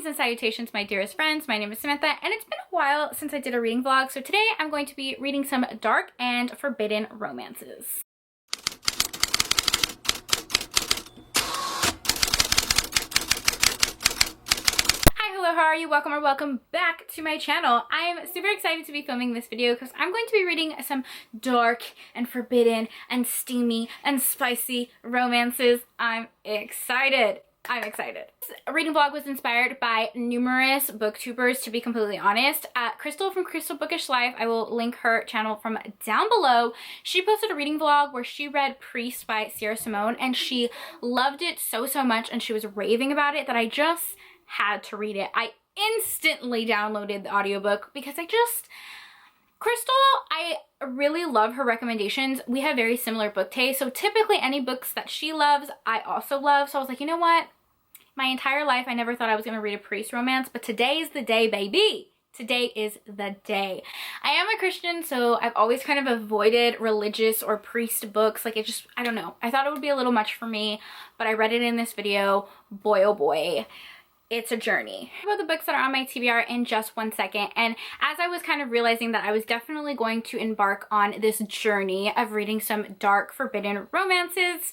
Greetings and salutations, my dearest friends. My name is Samantha, and it's been a while since I did a reading vlog, so today I'm going to be reading some dark and forbidden romances. Hello, how are you? Welcome or welcome back to my channel. I am super excited to be filming this video because I'm going to be reading some dark and forbidden and steamy and spicy romances. I'm excited. This reading vlog was inspired by numerous booktubers, to be completely honest. Crystal from Crystal Bookish Life, I will link her channel from down below. She posted a reading vlog where she read Priest by Simone, and she loved it so much, and she was raving about it that I just had to read it. I instantly downloaded the audiobook because Crystal, I really love her recommendations. We have very similar book tastes, so typically any books that she loves, I also love. So I was like, you know what? My entire life, I never thought I was going to read a priest romance, but today is the day, baby. Today is the day. I am a Christian, so I've always kind of avoided religious or priest books. Like, I don't know. I thought it would be a little much for me, but I read it in this video. Boy, oh boy. It's a journey. About the books that are on my TBR in just one second, and as I was kind of realizing that I was definitely going to embark on this journey of reading some dark, forbidden romances,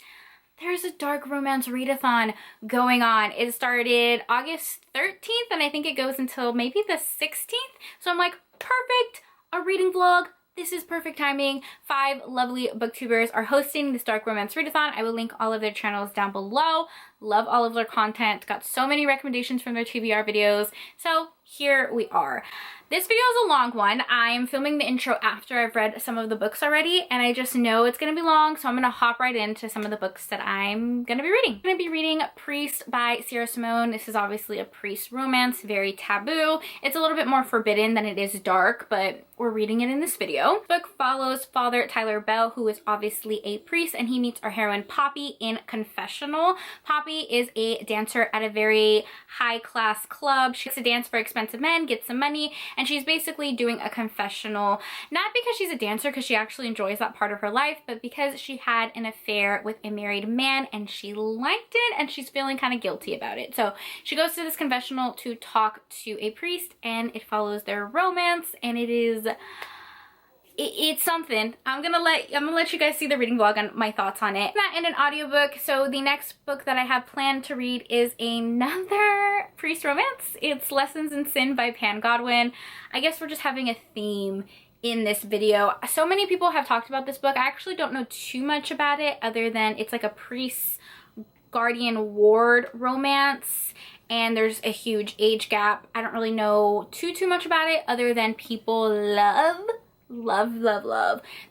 there's a dark romance readathon going on. It started August 13th, and I think it goes until maybe the 16th. So I'm like, perfect, a reading vlog. This is perfect timing. 5 lovely booktubers are hosting this dark romance readathon. I will link all of their channels down below. Love all of their content. Got so many recommendations from their TBR videos. So here we are. This video is a long one. I'm filming the intro after I've read some of the books already, and I just know it's going to be long, so I'm going to hop right into some of the books that I'm going to be reading. I'm going to be reading Priest by Simone. This is obviously a priest romance, very taboo. It's a little bit more forbidden than it is dark, but we're reading it in this video. The book follows Father Tyler Bell, who is obviously a priest, and he meets our heroine Poppy in confessional. Poppy is a dancer at a very high-class club. She gets to dance for expensive men, get some money, and she's basically doing a confessional, not because she's a dancer, because she actually enjoys that part of her life, but because she had an affair with a married man and she liked it and she's feeling kind of guilty about it. So she goes to this confessional to talk to a priest, and it follows their romance, and it's something. I'm gonna let you guys see the reading vlog on my thoughts on it. That and an audiobook. So the next book that I have planned to read is another priest romance. It's Lessons in Sin by Pam Godwin. I guess we're just having a theme in this video. So many people have talked about this book. I actually don't know too much about it other than it's like a priest guardian ward romance, and there's a huge age gap. I don't really know too much about it other than people love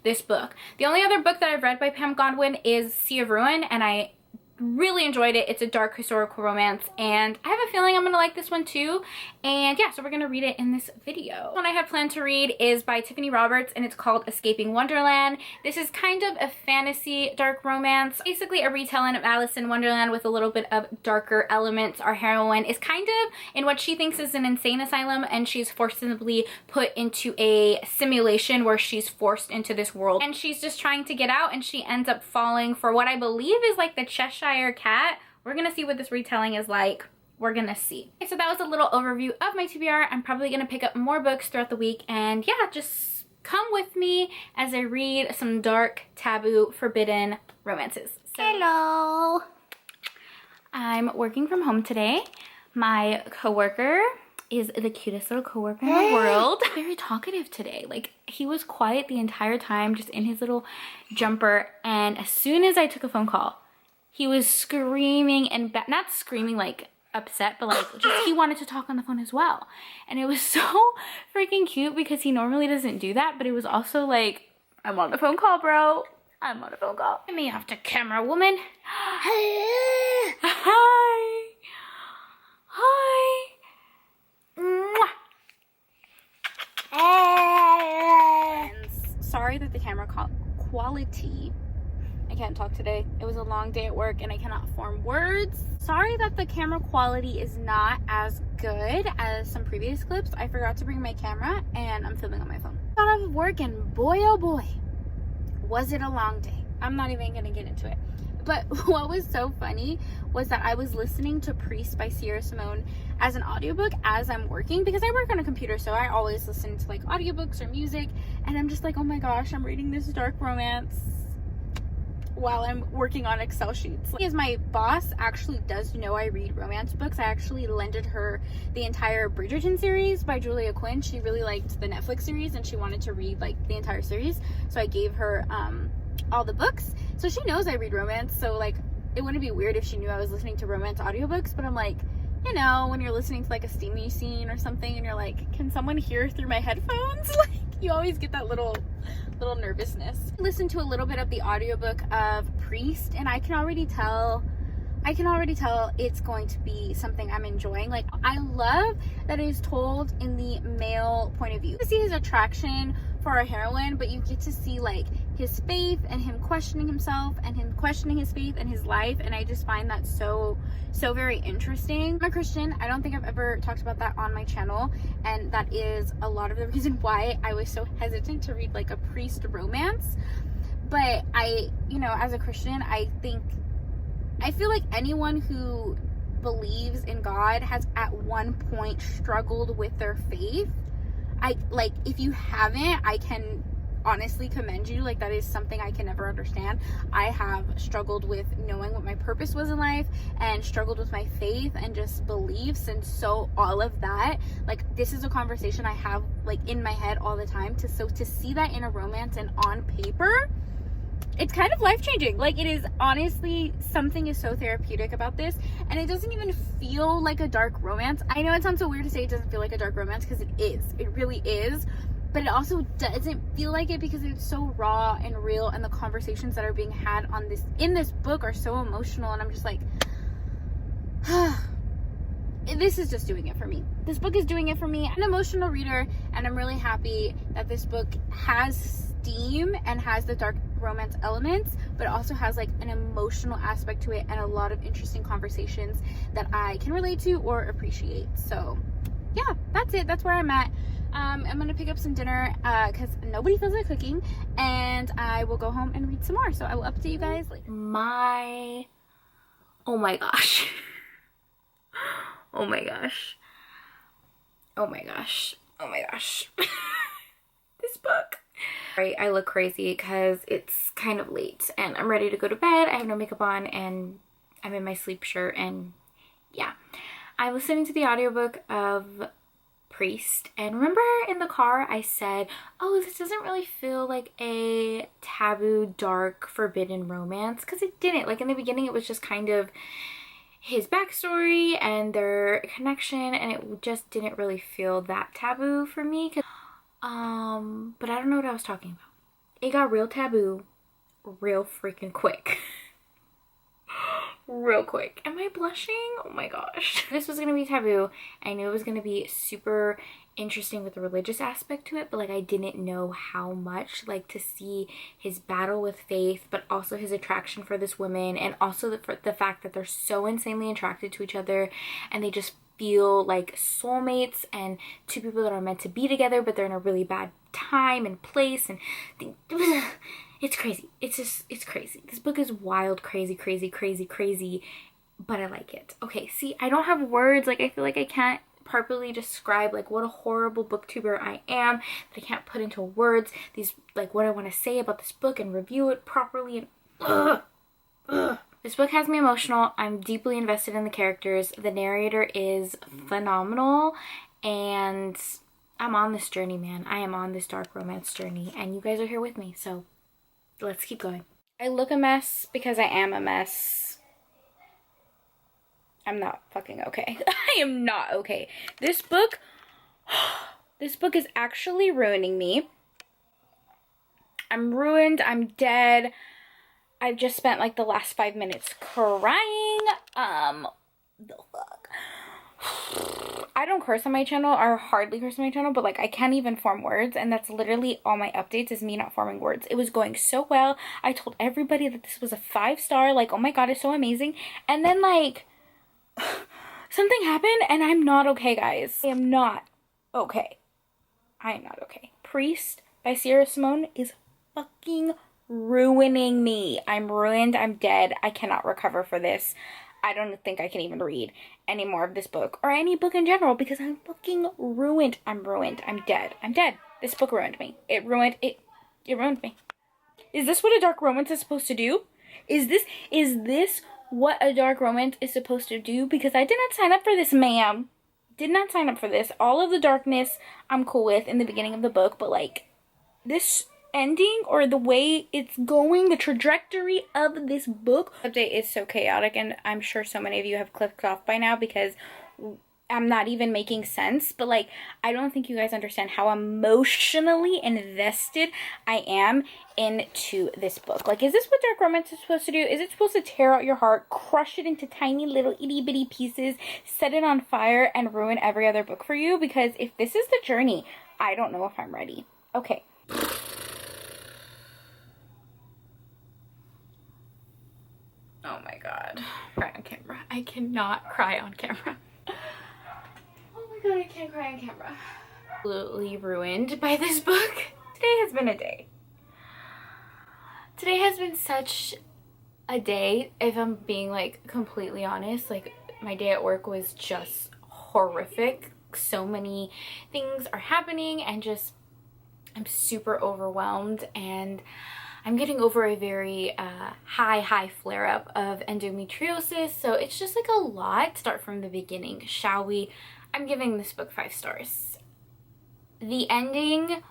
this book. The only other book that I've read by Pam Godwin is Sea of Ruin, and I really enjoyed it. It's a dark historical romance, and I have a feeling I'm gonna like this one too. And yeah, so we're gonna read it in this video. The one I have planned to read is by Tiffany, and it's called Escaping Wonderland. This is kind of a fantasy dark romance, basically a retelling of Alice in Wonderland with a little bit of darker elements. Our heroine is kind of in what she thinks is an insane asylum, and she's forcibly put into a simulation where she's forced into this world, and she's just trying to get out, and she ends up falling for what I believe is like the Cheshire Cat. We're gonna see what this retelling is like. We're gonna see. Okay, so that was a little overview of my TBR. I'm probably gonna pick up more books throughout the week, and yeah, just come with me as I read some dark, taboo, forbidden romances. So, hello! I'm working from home today. My coworker is the cutest little coworker in the world. Very talkative today. Like, he was quiet the entire time, just in his little jumper, and as soon as I took a phone call, he was screaming and not screaming like upset, but like just he wanted to talk on the phone as well. And it was so freaking cute because he normally doesn't do that, but it was also like, I'm on the phone call, bro. I'm on a phone call. Get me off the camera, woman. Hi. Hi. Mwah. Sorry that the camera quality, I can't talk today. It was a long day at work and I cannot form words. Sorry that the camera quality is not as good as some previous clips. I forgot to bring my camera and I'm filming on my phone. Got out of work and boy oh boy, was it a long day. I'm not even gonna get into it. But what was so funny was that I was listening to Priest by Simone as an audiobook as I'm working, because I work on a computer, so I always listen to like audiobooks or music, and I'm just like, oh my gosh, I'm reading this dark romance while I'm working on Excel sheets. Because my boss actually does know I read romance books. I actually lended her the entire Bridgerton series by Julia Quinn. She really liked the Netflix series and she wanted to read like the entire series, so I gave her all the books. So she knows I read romance, so like it wouldn't be weird if she knew I was listening to romance audiobooks. But I'm like, you know, when you're listening to like a steamy scene or something and you're like, can someone hear through my headphones? Like, you always get that little nervousness. I listened to a little bit of the audiobook of Priest, and I can already tell it's going to be something I'm enjoying. Like, I love that it is told in the male point of view. You see his attraction for a heroine, but you get to see like his faith and him questioning himself and him questioning his faith and his life, and I just find that so very interesting. I'm a Christian. I don't think I've ever talked about that on my channel, and that is a lot of the reason why I was so hesitant to read like a priest romance. But I, you know, as a Christian, I feel like anyone who believes in God has at one point struggled with their faith. If you haven't, I can honestly commend you. Like, that is something I can never understand. I have struggled with knowing what my purpose was in life, and struggled with my faith and just beliefs, and so all of that, like, this is a conversation I have like in my head all the time. To see that in a romance and on paper, it's kind of life-changing. Like, it is honestly, something is so therapeutic about this, and it doesn't even feel like a dark romance. I know it sounds so weird to say it doesn't feel like a dark romance, because it really is, but it also doesn't feel like it because it's so raw and real, and the conversations that are being had in this book are so emotional, and I'm just like, this is just doing it for me. This book is doing it for me. I'm an emotional reader, and I'm really happy that this book has steam and has the dark romance elements, but also has like an emotional aspect to it and a lot of interesting conversations that I can relate to or appreciate. So yeah, that's it. That's where I'm at. I'm gonna pick up some dinner because nobody feels like cooking, and I will go home and read some more. So I will update you guys later. Oh my gosh. Oh my gosh. Oh my gosh. Oh my gosh. This book. Right, I look crazy because it's kind of late and I'm ready to go to bed. I have no makeup on and I'm in my sleep shirt, and yeah. I'm listening to the audiobook of Priest, and remember in the car I said, oh, this doesn't really feel like a taboo, dark, forbidden romance, because it didn't. Like, in the beginning it was just kind of his backstory and their connection, and it just didn't really feel that taboo for me. But I don't know what I was talking about. It got real taboo real freaking quick. Real quick. Am I blushing? Oh my gosh. This was gonna be taboo. I knew it was gonna be super interesting with the religious aspect to it, but like I didn't know how much, like, to see his battle with faith, but also his attraction for this woman, and also the fact that they're so insanely attracted to each other and they just feel like soulmates and two people that are meant to be together, but they're in a really bad time and place, and it's crazy. It's crazy. This book is wild, crazy, but I like it. Okay, see, I don't have words. Like, I feel like I can't properly describe like what a horrible booktuber I am, that I can't put into words these, like, what I want to say about this book and review it properly, and This book has me emotional. I'm deeply invested in the characters. The narrator is phenomenal, and I'm on this journey, man. I am on this dark romance journey, and you guys are here with me, so let's keep going. I look a mess because I am a mess. I'm not fucking okay. I am not okay. This book is actually ruining me. I'm ruined. I'm dead. I've just spent like the last 5 minutes crying. The fuck. I don't curse on my channel, or hardly curse on my channel, but like I can't even form words, and that's literally all my updates is me not forming words. It was going so well. I told everybody that this was a 5-star, like, oh my god, it's so amazing. And then like something happened and I'm not okay, guys. I am not okay. I am not okay. Priest by Simone is fucking ruining me. I'm ruined. I'm dead. I cannot recover for this. I don't think I can even read any more of this book or any book in general because I'm fucking ruined. I'm ruined. I'm dead. I'm dead. This book ruined me. It ruined me. Is this what a dark romance is supposed to do? Is this what a dark romance is supposed to do? Because I did not sign up for this, ma'am. Did not sign up for this. All of the darkness I'm cool with in the beginning of the book, but like this ending or the way it's going, the trajectory of this book. Update is so chaotic, and I'm sure so many of you have clicked off by now because I'm not even making sense, but like I don't think you guys understand how emotionally invested I am into this book. Like, is this what dark romance is supposed to do? Is it supposed to tear out your heart, crush it into tiny little itty bitty pieces, set it on fire, and ruin every other book for you? Because if this is the journey, I don't know if I'm ready. Okay. Oh my god. Cry on camera. I cannot cry on camera. Oh my god, I can't cry on camera. Absolutely ruined by this book. Today has been a day. Today has been such a day, if I'm being like completely honest. Like, my day at work was just horrific. So many things are happening and just I'm super overwhelmed, and I'm getting over a very high flare-up of endometriosis, so it's just like a lot. Start from the beginning, shall we? I'm giving this book 5 stars. The ending,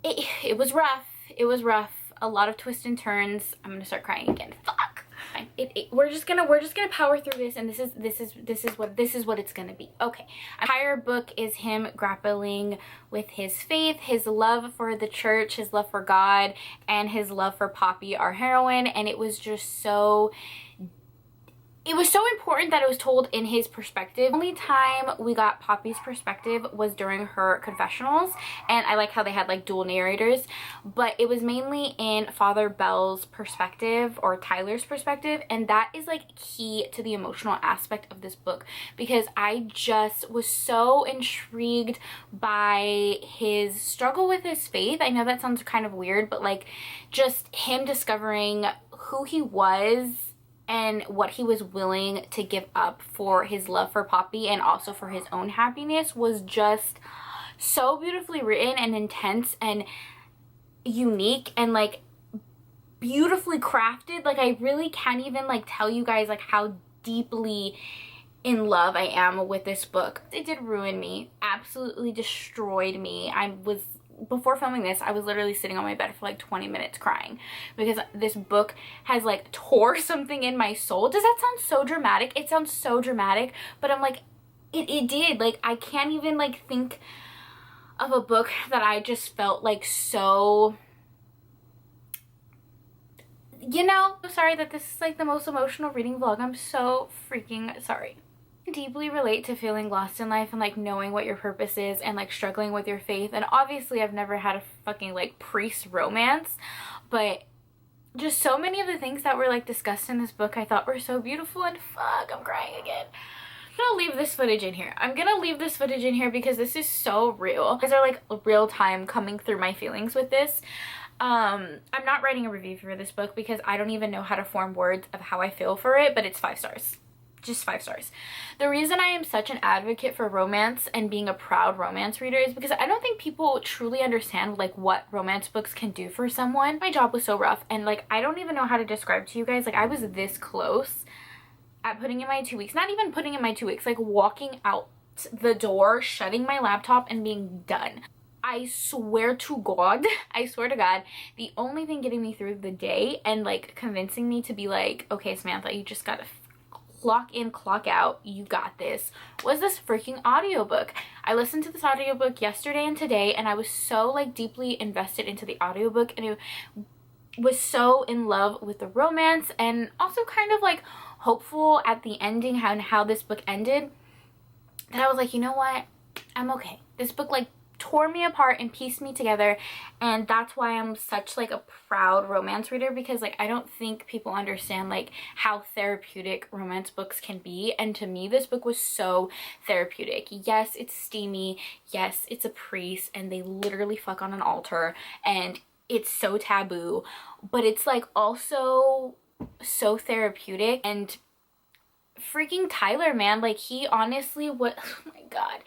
it was rough. It was rough. A lot of twists and turns. I'm gonna start crying again. Fuck. We're just gonna power through this, and this is what it's gonna be. Okay. The entire book is him grappling with his faith, his love for the church, his love for God, and his love for Poppy, our heroine, and it was just so. It was so important that it was told in his perspective. The only time we got Poppy's perspective was during her confessionals, and I like how they had like dual narrators, but it was mainly in Father Bell's perspective, or Tyler's perspective, and that is like key to the emotional aspect of this book, because I just was so intrigued by his struggle with his faith. I know that sounds kind of weird, but like just him discovering who he was and what he was willing to give up for his love for Poppy and also for his own happiness was just so beautifully written and intense and unique and like beautifully crafted. Like, I really can't even like tell you guys like how deeply in love I am with this book. It did ruin me, absolutely destroyed me. Before filming this, I was literally sitting on my bed for like 20 minutes crying because this book has like tore something in my soul. Does that sound so dramatic? It sounds so dramatic, but I'm like, it did. Like, I can't even like think of a book that I just felt like so, you know. Sorry that this is like the most emotional reading vlog. I'm so freaking sorry. Deeply relate to feeling lost in life and like knowing what your purpose is and like struggling with your faith. And obviously I've never had a fucking like priest romance, but just so many of the things that were like discussed in this book I thought were so beautiful, and fuck, I'm crying again. I'm gonna leave this footage in here. I'm gonna leave this footage in here because this is so real. These are like real time coming through my feelings with this. I'm not writing a review for this book because I don't even know how to form words of how I feel for it, but it's 5 stars. Just 5 stars. The reason I am such an advocate for romance and being a proud romance reader is because I don't think people truly understand like what romance books can do for someone. My job was so rough, and like I don't even know how to describe to you guys, like I was this close at putting in my 2 weeks. Not even putting in my 2 weeks, like walking out the door, shutting my laptop and being done. I swear to God, the only thing getting me through the day and like convincing me to be like, okay Samantha, you just gotta clock in, clock out, you got this, was this freaking audiobook. I listened to this audiobook yesterday and today, and I was so like deeply invested into the audiobook, and it was so in love with the romance and also kind of like hopeful at the ending, how this book ended, that I was like, you know what, I'm okay. This book like tore me apart and pieced me together, and that's why I'm such like a proud romance reader, because like I don't think people understand like how therapeutic romance books can be, and to me this book was so therapeutic. Yes, it's steamy, yes, it's a priest and they literally fuck on an altar and it's so taboo, but it's like also so therapeutic. And freaking Tyler, man. Like, he honestly, what, oh my God.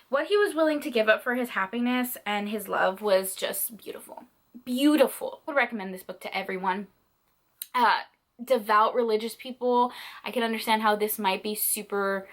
What he was willing to give up for his happiness and his love was just beautiful. Beautiful. I would recommend this book to everyone. Devout religious people, I can understand how this might be super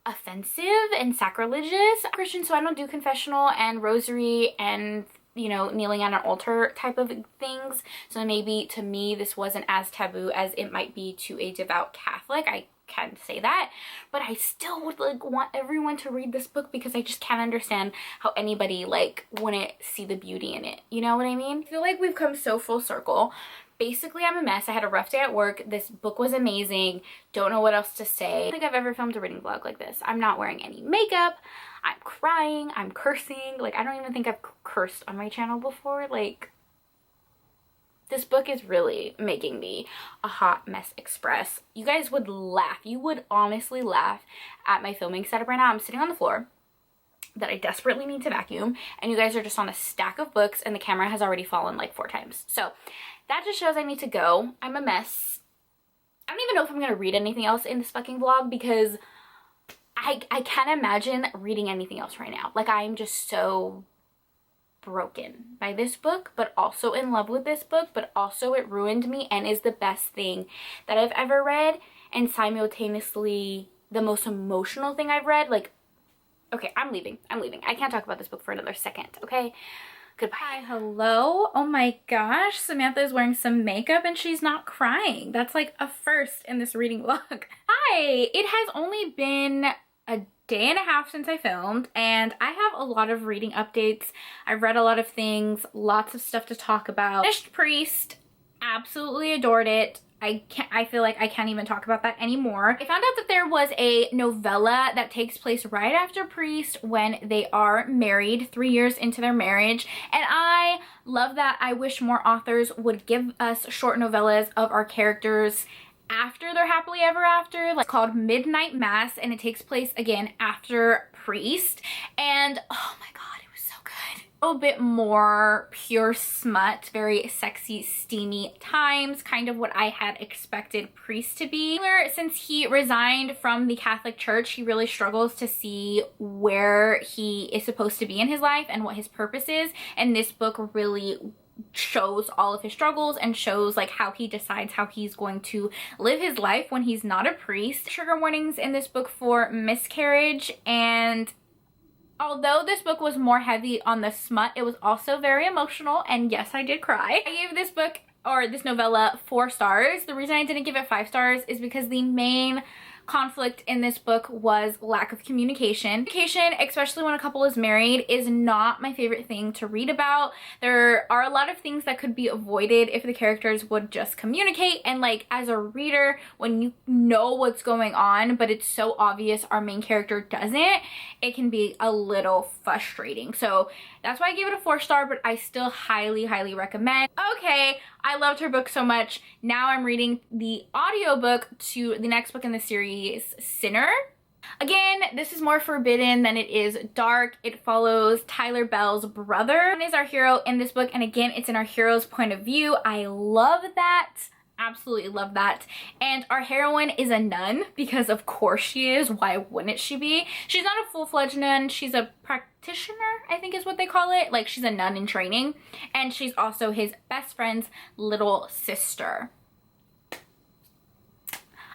offensive and sacrilegious. I'm Christian, so I don't do confessional and rosary and, you know, kneeling on an altar type of things. So maybe to me this wasn't as taboo as it might be to a devout Catholic. I can say that, but I still would like want everyone to read this book because I just can't understand how anybody like wouldn't see the beauty in it. You know what I mean? I feel like we've come so full circle. Basically, I'm a mess. I had a rough day at work. This book was amazing. Don't know what else to say. I don't think I've ever filmed a reading vlog like this. I'm not wearing any makeup. I'm crying. I'm cursing. Like, I don't even think I've cursed on my channel before. Like, this book is really making me a hot mess express. You guys would laugh. You would honestly laugh at my filming setup right now. I'm sitting on the floor that I desperately need to vacuum, and you guys are just on a stack of books, and the camera has already fallen like 4 times. So that just shows I need to go. I'm a mess. I don't even know if I'm gonna read anything else in this fucking vlog because I can't imagine reading anything else right now. Like, I'm just so broken by this book, but also in love with this book, but also it ruined me and is the best thing that I've ever read, and simultaneously the most emotional thing I've read. Like, okay, I'm leaving. I can't talk about this book for another second, okay? Goodbye. Hi, hello. Oh my gosh, Samantha is wearing some makeup and she's not crying. That's like a first in this reading vlog. Hi, it has only been a day and a half since I filmed, and I have a lot of reading updates. I've read a lot of things, lots of stuff to talk about. Finished Priest, absolutely adored it. I feel like I can't even talk about that anymore. I found out that there was a novella that takes place right after Priest when they are married, 3 years into their marriage. And I love that. I wish more authors would give us short novellas of our characters after they're happily ever after. Like, it's called Midnight Mass, and it takes place again after Priest. And oh my God, it was so good. A little bit more pure smut, very sexy, steamy times, kind of what I had expected Priest to be. Since he resigned from the Catholic Church, he really struggles to see where he is supposed to be in his life and what his purpose is, and this book really shows all of his struggles and shows like how he decides how he's going to live his life when he's not a priest. Trigger warnings in this book for miscarriage, and although this book was more heavy on the smut, it was also very emotional, and yes, I did cry. I gave this book, or this novella, 4 stars. The reason I didn't give it 5 stars is because the main conflict in this book was lack of communication. Communication, especially when a couple is married, is not my favorite thing to read about. There are a lot of things that could be avoided if the characters would just communicate, and like, as a reader, when you know what's going on but it's so obvious our main character doesn't, it can be a little frustrating. So that's why I gave it a 4-star, but I still highly recommend. Okay, I loved her book so much. Now I'm reading the audiobook to the next book in the series, Sinner. Again, this is more forbidden than it is dark. It follows Tyler Bell's brother. He is our hero in this book, and again, it's in our hero's point of view. I love that. Absolutely love that. And our heroine is a nun, because of course she is. Why wouldn't she be? She's not a full-fledged nun. She's a practitioner, I think is what they call it. Like, she's a nun in training, and she's also his best friend's little sister.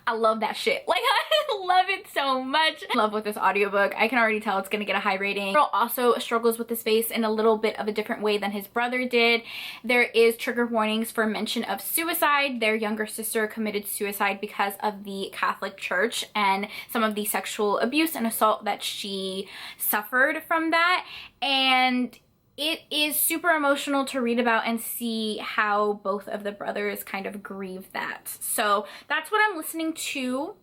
I love that shit. Like, I love it so much. I love with this audiobook. I can already tell it's gonna get a high rating. Girl also struggles with his face in a little bit of a different way than his brother did. There is trigger warnings for mention of suicide. Their younger sister committed suicide because of the Catholic Church and some of the sexual abuse and assault that she suffered from that. And it is super emotional to read about and see how both of the brothers kind of grieve that. So that's what I'm listening to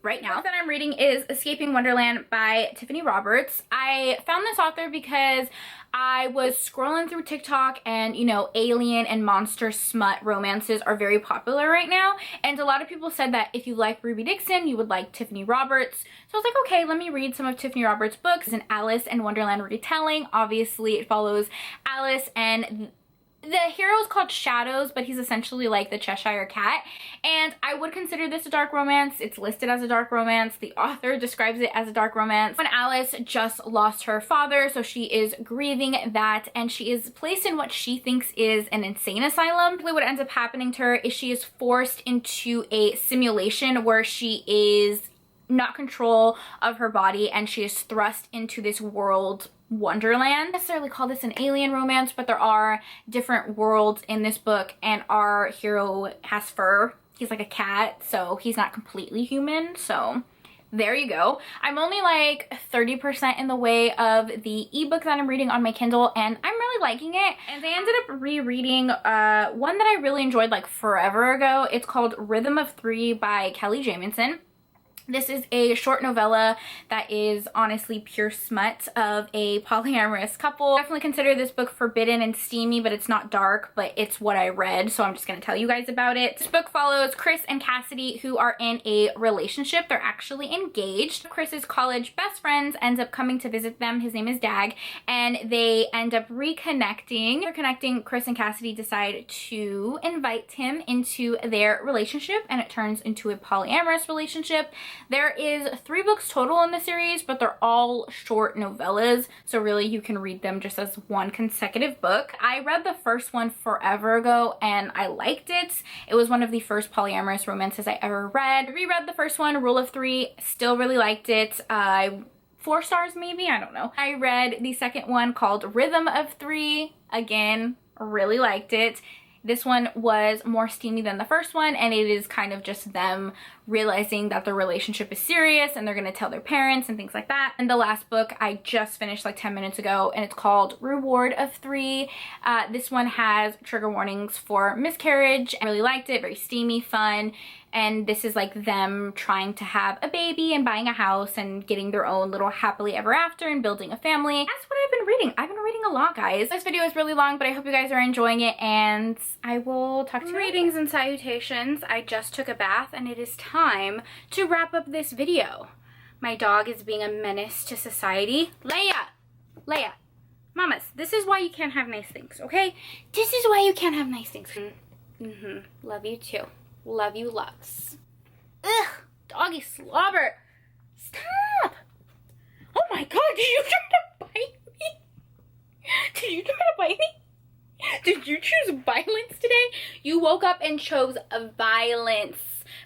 right now. The book that I'm reading is Escaping Wonderland by Tiffany Roberts. I found this author because I was scrolling through TikTok, and you know, alien and monster smut romances are very popular right now, and a lot of people said that if you like Ruby Dixon, you would like Tiffany Roberts. So I was like, okay, let me read some of Tiffany Roberts' books. It's an Alice and Wonderland retelling. Obviously, it follows Alice and the hero is called Shadows, but he's essentially like the Cheshire Cat, and I would consider this a dark romance. It's listed as a dark romance. The author describes it as a dark romance. When Alice just lost her father, so she is grieving that, and she is placed in what she thinks is an insane asylum. What ends up happening to her is she is forced into a simulation where she is not control of her body, and she is thrust into this world, Wonderland. I don't necessarily call this an alien romance, but there are different worlds in this book, and our hero has fur. He's like a cat, so he's not completely human, so there you go. I'm only like 30% in the way of the ebook that I'm reading on my Kindle, and I'm really liking it. And I ended up rereading one that I really enjoyed like forever ago. It's called Rhythm of Three by Kelly Jaminson. This is a short novella that is honestly pure smut of a polyamorous couple. I definitely consider this book forbidden and steamy, but it's not dark, but it's what I read, so I'm just gonna tell you guys about it. This book follows Chris and Cassidy, who are in a relationship. They're actually engaged. Chris's college best friends ends up coming to visit them. His name is Dag, and they end up reconnecting. They're connecting. Chris and Cassidy decide to invite him into their relationship, and it turns into a polyamorous relationship. There is 3 books total in the series, but they're all short novellas, so really you can read them just as one consecutive book. I read the first one forever ago and I liked it. It was one of the first polyamorous romances I ever read. I reread the first one, Rule of Three, still really liked it. 4 stars maybe, I don't know. I read the second one called Rhythm of Three, again, really liked it. This one was more steamy than the first one, and it is kind of just them realizing that their relationship is serious and they're going to tell their parents and things like that. And the last book I just finished like 10 minutes ago, and it's called Reward of Three. This one has trigger warnings for miscarriage. I really liked it, very steamy, fun. And this is like them trying to have a baby and buying a house and getting their own little happily ever after and building a family. That's what I've been reading. I've been reading a lot, guys. This video is really long, but I hope you guys are enjoying it, and I will talk to you. Greetings and salutations. I just took a bath and it is time to wrap up this video. My dog is being a menace to society. Leia, mamas, this is why you can't have nice things, okay? This is why you can't have nice things. Love you too. Love you loves. Ugh, doggy slobber. Stop. Oh my god, did you try to bite me? Did you try to bite me? Did you choose violence today? You woke up and chose violence.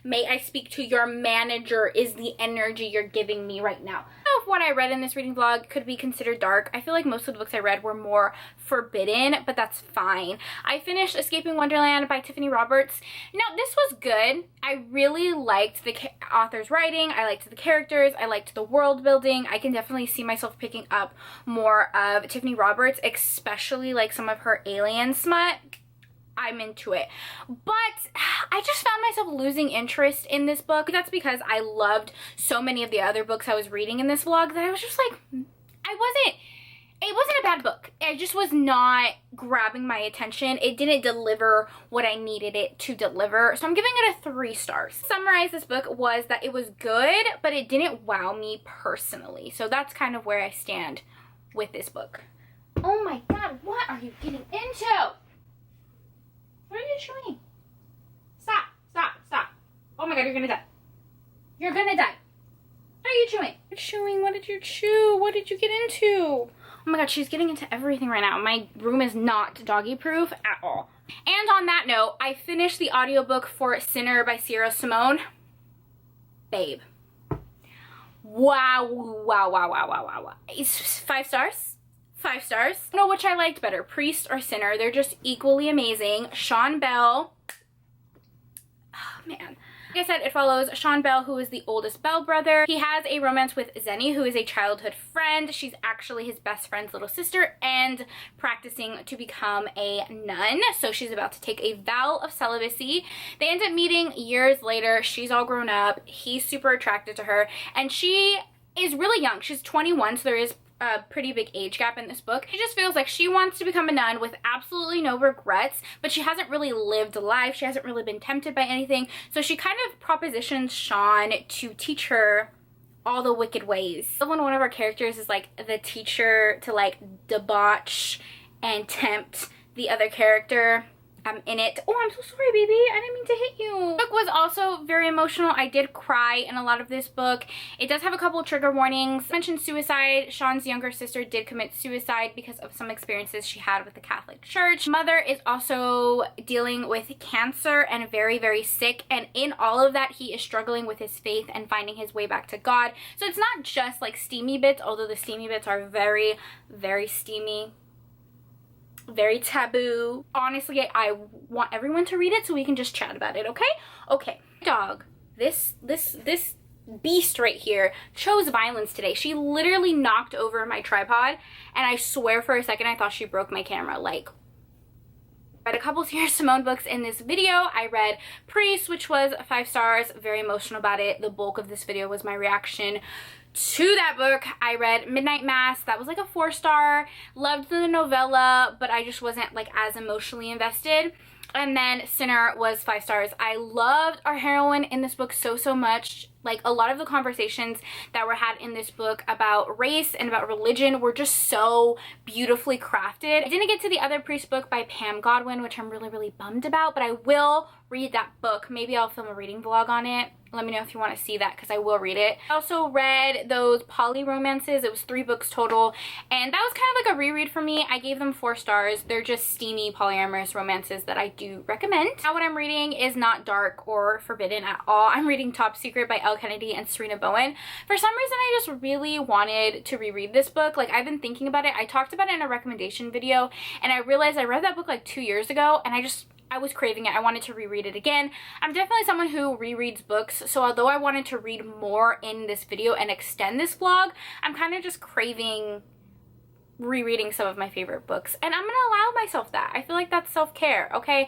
May I speak to your manager is the energy you're giving me right now. I don't know if what I read in this reading vlog could be considered dark. I feel like most of the books I read were more forbidden, but that's fine. I finished Escaping Wonderland by Tiffany Roberts. Now, this was good. I really liked the author's writing. I liked the characters. I liked the world building. I can definitely see myself picking up more of Tiffany Roberts, especially like some of her alien smut. I'm into it, but I just found myself losing interest in this book. That's because I loved so many of the other books I was reading in this vlog that I was just like, it wasn't a bad book. It just was not grabbing my attention. It didn't deliver what I needed it to deliver, so I'm giving it a 3 stars. To summarize this book was that it was good, but it didn't wow me personally, so that's kind of where I stand with this book. Oh my god, what are you getting into? What are you chewing? Stop, stop, stop. Oh my god, you're gonna die. You're gonna die. What are you chewing? You're chewing, what did you chew? What did you get into? Oh my god, she's getting into everything right now. My room is not doggy proof at all. And on that note, I finished the audiobook for Sinner by Simone. Babe. Wow, wow, wow, wow, wow, wow, wow. It's 5 stars. 5 stars. I don't know which I liked better, Priest or Sinner. They're just equally amazing. Sean Bell. Oh, man. Like I said, it follows Sean Bell, who is the oldest Bell brother. He has a romance with Zenny, who is a childhood friend. She's actually his best friend's little sister and practicing to become a nun. So she's about to take a vow of celibacy. They end up meeting years later. She's all grown up. He's super attracted to her. And she is really young. She's 21, so there is a pretty big age gap in this book. She just feels like she wants to become a nun with absolutely no regrets, but she hasn't really lived life. She hasn't really been tempted by anything. So she kind of propositions Sean to teach her all the wicked ways. When one of our characters is like the teacher to like debauch and tempt the other character in it. Oh, I'm so sorry, baby. I didn't mean to hit you. The book was also very emotional. I did cry in a lot of this book. It does have a couple trigger warnings. I mentioned suicide. Sean's younger sister did commit suicide because of some experiences she had with the Catholic Church. Mother is also dealing with cancer and very, very sick. And in all of that, he is struggling with his faith and finding his way back to God. So it's not just like steamy bits, although the steamy bits are very, very steamy. Very taboo. Honestly, I want everyone to read it so we can just chat about it, okay? Okay. Dog, this beast right here chose violence today. She literally knocked over my tripod, and I swear for a second I thought she broke my camera. Like, I read a couple Sierra Simone books in this video. I read Priest, which was 5 stars, very emotional about it. The bulk of this video was my reaction to that book. I read Midnight Mass. That was like a 4-star. Loved the novella, but I just wasn't like as emotionally invested. And then Sinner was 5 stars. I loved our heroine in this book so much. Like, a lot of the conversations that were had in this book about race and about religion were just so beautifully crafted. I didn't get to the other Priest book by Pam Godwin, which I'm really bummed about, but I will read that book. Maybe I'll film a reading vlog on it. Let me know if you want to see that, because I will read it. I also read those poly romances. It was 3 books total, and that was kind of like a reread for me. I gave them 4 stars. They're just steamy polyamorous romances that I do recommend. Now what I'm reading is not dark or forbidden at all. I'm reading Top Secret by Elle Kennedy and Serena Bowen. For some reason, I just really wanted to reread this book. Like, I've been thinking about it. I talked about it in a recommendation video, and I realized I read that book like 2 years ago, and I was craving it. I wanted to reread it again. I'm definitely someone who rereads books, so although I wanted to read more in this video and extend this vlog, I'm kind of just craving rereading some of my favorite books, and I'm gonna allow myself that. I feel like that's self-care, okay?